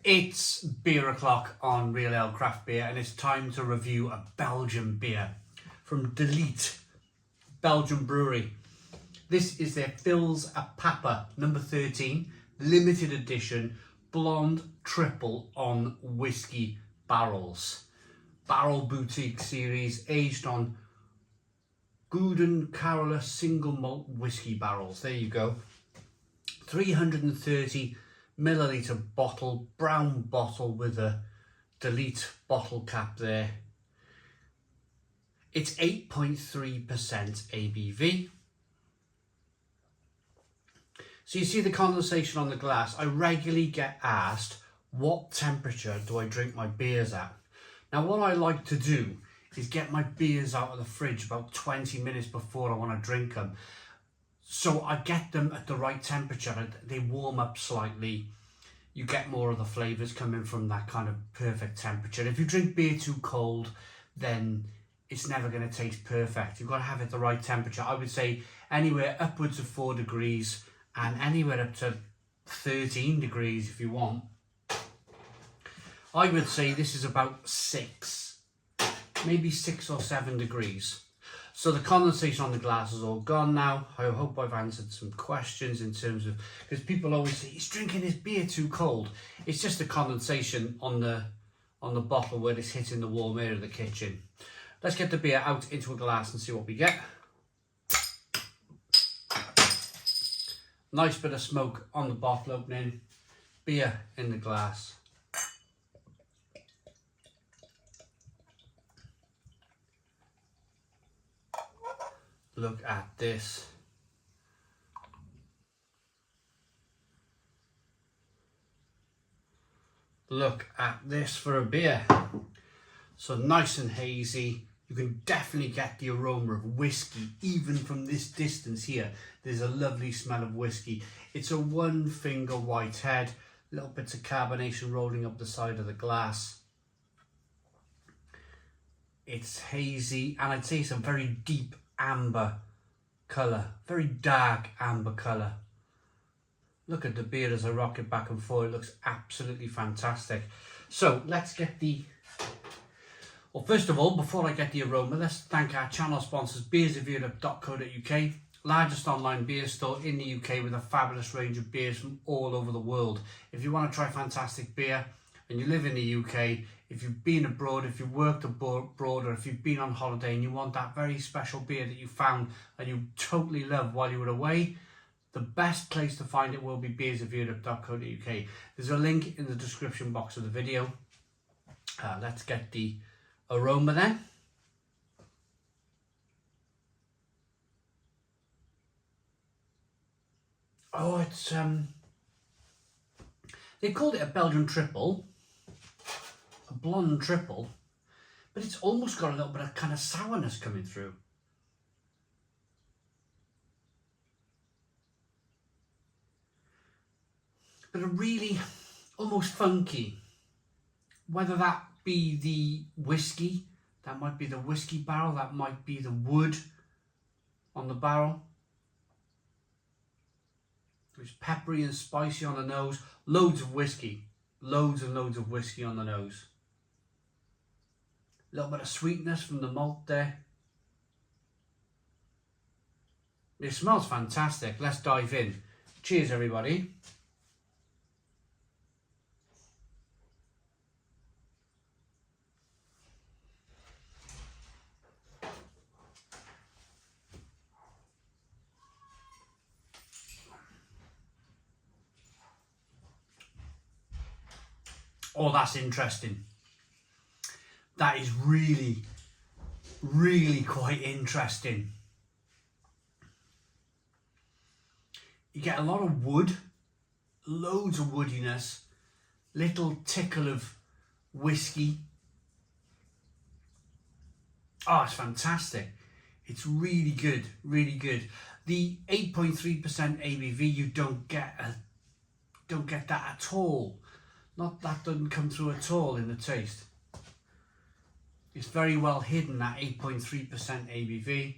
It's beer o'clock on Real Ale Craft Beer, and it's time to review a Belgian beer from De Leite, Belgian brewery. This is their Fills a Papa number 13, limited edition, blonde triple on whiskey barrels. Barrel Boutique series, aged on Guden Carola single malt whiskey barrels. There you go. 330 milliliter bottle, brown bottle with a De Leite bottle cap there. It's 8.3% ABV. So you see the condensation on the glass. I regularly get asked, what temperature do I drink my beers at? Now what I like to do is get my beers out of the fridge about 20 minutes before I want to drink them. So I get them at the right temperature. They warm up slightly. You get more of the flavours coming from that kind of perfect temperature. If you drink beer too cold, then it's never going to taste perfect. You've got to have it the right temperature. I would say anywhere upwards of 4 degrees and anywhere up to 13 degrees if you want. I would say this is about 6, maybe 6 or 7 degrees. So the condensation on the glass is all gone now. I hope I've answered some questions in terms of, because people always say, he's drinking his beer too cold. It's just the condensation on the bottle where it's hitting the warm air of the kitchen. Let's get the beer out into a glass and see what we get. Nice bit of smoke on the bottle opening. Beer in the glass. Look at this. Look at this for a beer. So nice and hazy. You can definitely get the aroma of whiskey even from this distance here. There's a lovely smell of whiskey. It's a one finger white head. Little bits of carbonation rolling up the side of the glass. It's hazy, and I'd say it's a very deep amber colour, very dark amber colour. Look at the beer as I rock it back and forth. It looks absolutely fantastic. So let's get the, well, first of all, before I get the aroma, let's thank our channel sponsors, beersofeurope.co.uk, largest online beer store in the UK with a fabulous range of beers from all over the world. If you want to try fantastic beer and you live in the UK, if you've been abroad, if you've worked abroad, or if you've been on holiday and you want that very special beer that you found and you totally love while you were away, the best place to find it will be beersofeurope.co.uk. There's a link in the description box of the video. Let's get the aroma then. Oh, it's they called it a Belgian triple, a blonde triple, but it's almost got a little bit of kind of sourness coming through. But a really almost funky, whether that be the whiskey, that might be the whiskey barrel, that might be the wood on the barrel. It's peppery and spicy on the nose, loads of whiskey, loads and loads of whiskey on the nose. A little bit of sweetness from the malt there. It smells fantastic. Let's dive in. Cheers, everybody. Oh, that's interesting. That is really, really quite interesting. You get a lot of wood, loads of woodiness, little tickle of whiskey. Oh, it's fantastic. It's really good, really good. The 8.3% ABV, you don't get that at all. That doesn't come through at all in the taste. It's very well hidden, that 8.3% ABV.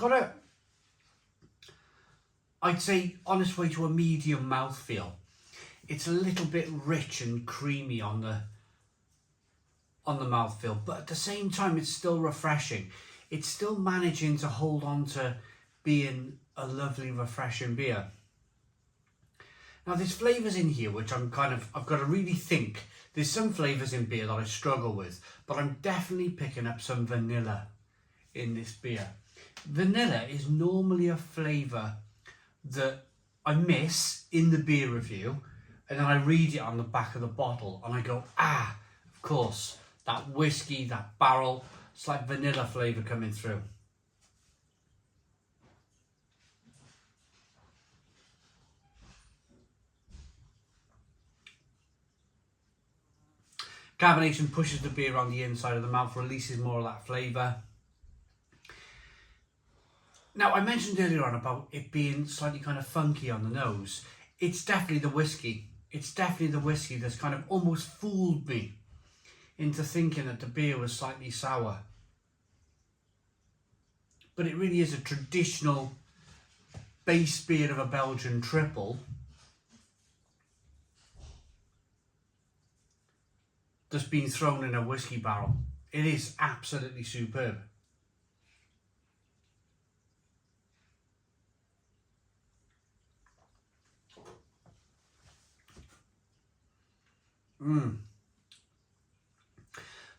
got a, I'd say, on its way to a medium mouthfeel. It's a little bit rich and creamy on the mouthfeel, but at the same time it's still refreshing. It's still managing to hold on to being a lovely, refreshing beer. Now there's flavours in here which I've got to really think. There's some flavours in beer that I struggle with, but I'm definitely picking up some vanilla in this beer. Vanilla is normally a flavour that I miss in the beer review, and then I read it on the back of the bottle and I go, of course, that whiskey, that barrel, it's like vanilla flavour coming through. Carbonation pushes the beer on the inside of the mouth, releases more of that flavour. Now, I mentioned earlier on about it being slightly kind of funky on the nose. It's definitely the whiskey. It's definitely the whiskey that's kind of almost fooled me into thinking that the beer was slightly sour. But it really is a traditional base beer of a Belgian triple that's been thrown in a whiskey barrel. It is absolutely superb.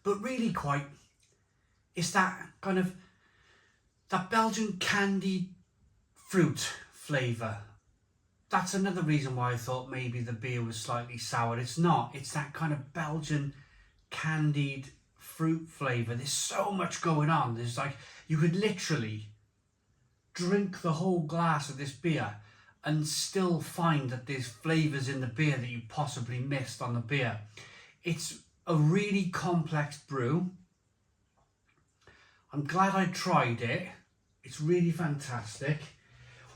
But really quite, it's that kind of, that Belgian candied fruit flavour. That's another reason why I thought maybe the beer was slightly sour. It's not, it's that kind of Belgian candied fruit flavour. There's so much going on. There's like, you could literally drink the whole glass of this beer and still find that there's flavours in the beer that you possibly missed on the beer. It's a really complex brew. I'm glad I tried it. It's really fantastic.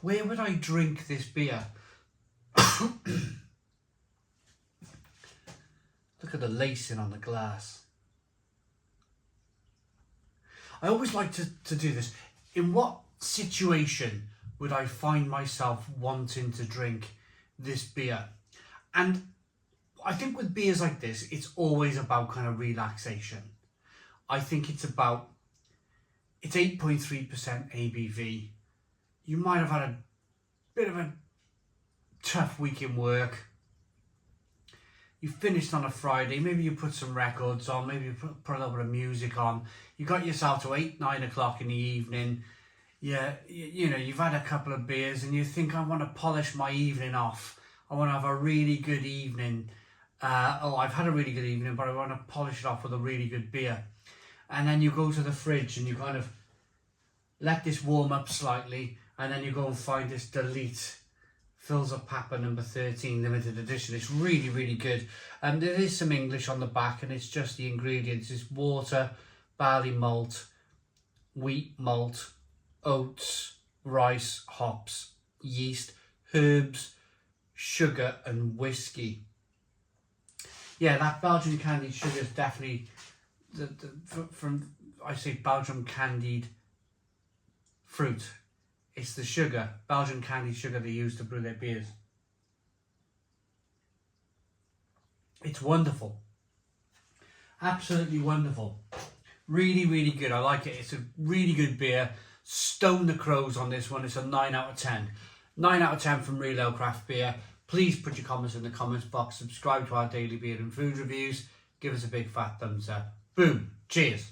Where would I drink this beer? Look at the lacing on the glass. I always like to do this. In what situation would I find myself wanting to drink this beer? And I think with beers like this, it's always about kind of relaxation. I think it's 8.3% ABV. You might have had a bit of a tough week in work. You finished on a Friday, maybe you put some records on, maybe you put a little bit of music on. You got yourself to 8-9 o'clock in the evening. Yeah, you know, you've had a couple of beers and you think, I want to polish my evening off. I want to have a really good evening. I've had a really good evening, but I want to polish it off with a really good beer. And then you go to the fridge and you kind of let this warm up slightly, and then you go and find this Delete Filzer Papa number 13 limited edition. It's really, really good. And there is some English on the back, and it's just the ingredients. It's water, barley malt, wheat malt, oats, rice, hops, yeast, herbs, sugar and whiskey. Yeah, that Belgian candied sugar is definitely from I say Belgian candied fruit. It's the sugar, Belgian candied sugar they use to brew their beers. It's wonderful. Absolutely wonderful. Really, really good. I like it. It's a really good beer. Stone the crows on this one. It's a 9 out of 10. 9 out of 10 from Real Ale Craft Beer. Please put your comments in the comments box. Subscribe to our daily beer and food reviews. Give us a big fat thumbs up. Boom. Cheers.